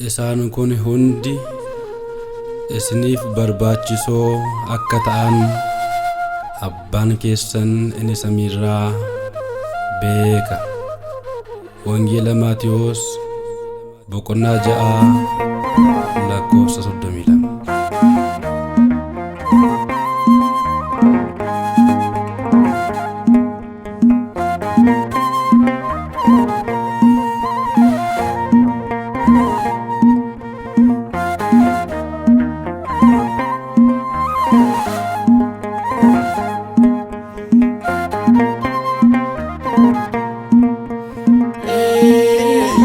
isaan kun hundi isiniif barbaachisoo akka ta'an abbaan keessan inni samiirraa beeka. Wangeela Maatiyos boqonnaa 6 lakkoofsa 32.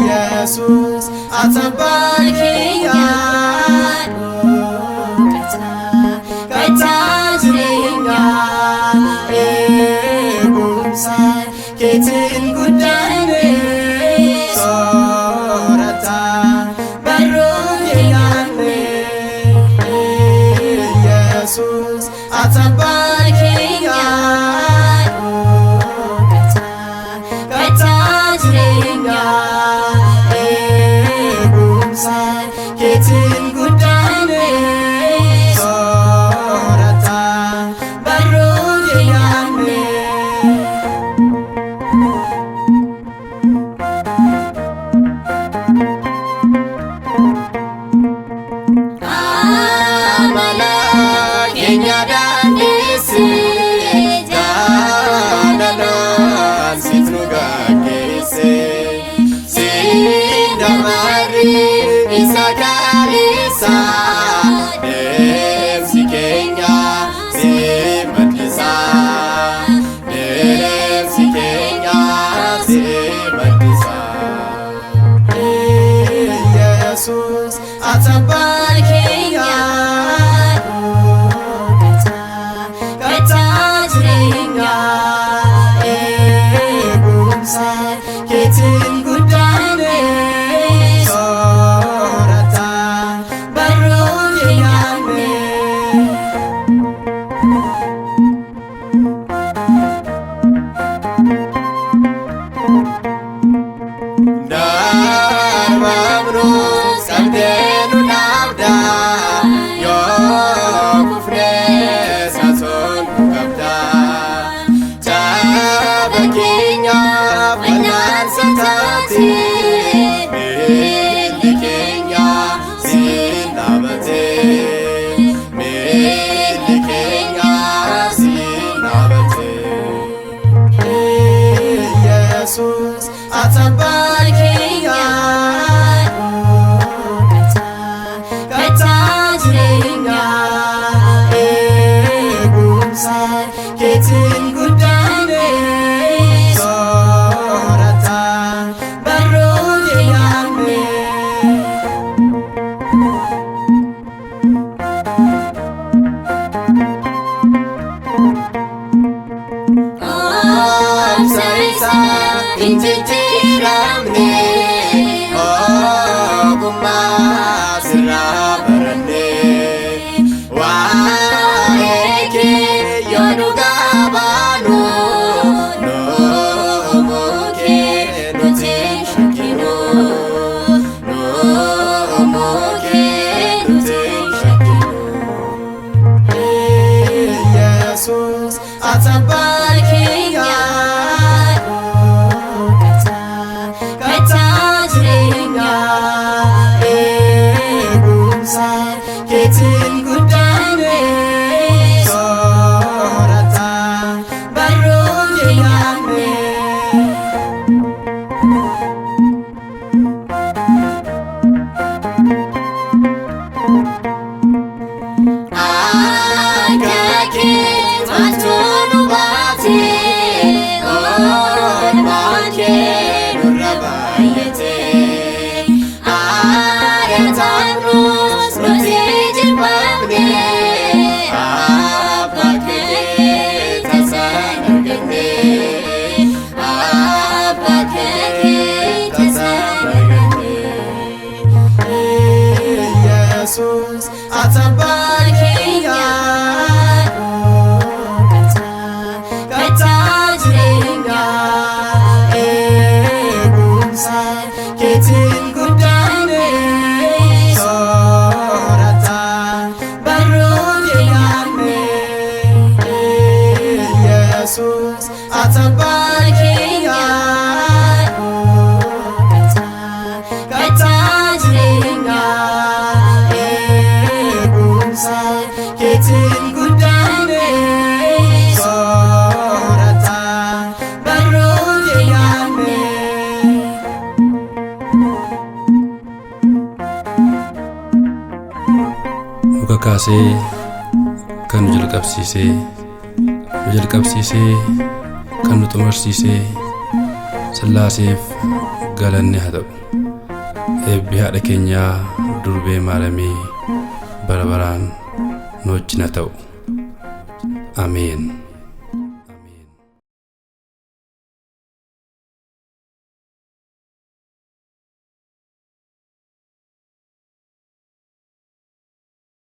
Jesus atabakia kata jireenya eegumsa keetiin guddanne soorata barruu yaanne Jesus atabakia kata jireenya keetiin guddanne soorata barruu yaanne amala keenya dandeesse jaalalaan siif nu gaggeesse sindamari isa kalisa deemsi keenya si maddisa deemsi keenya si maddisa Jesus atabakia kata jireenya eegumsa keetiin guddanne soorata barruu yaanne darmamnu sabdeenu naabda yoo kufne sason qabda jaaba keenya fannaan sataati miilli keenya siin dhaabate miilli keenya siin dhaabate Jesus atabakia kata jireenya eegumsa keetiin guddanne soorata barruu yaanne obsarisa injijjiiramne ogummaa sirraa baranne waa'ee kee yoo dhugaa baanu noomuu kee nuti shakkinu noomuu kee nuti shakkinu Jesus atabakia kata jireenya eegumsa keetiin guddanne soorata barruu yaanne akka kee maaltu baate oolmaan kee nurra baay'ate aarataanus nuti jibbamne abbaa kee tasaan arganne abbaa kee tasaan arganne Jesus atabakia kata jireenya eegumsa keetiin guddanne keetiin guddanne soorata barruu keenyaanne. Muka kaasee kan nu jalqabsiisee kan nu xumursiisee Sillaaseef galanni haa ta'u. Eebbi haadha keenyaa durbee maaramii bara baraan nu wajjin haa ta'u. Ameen.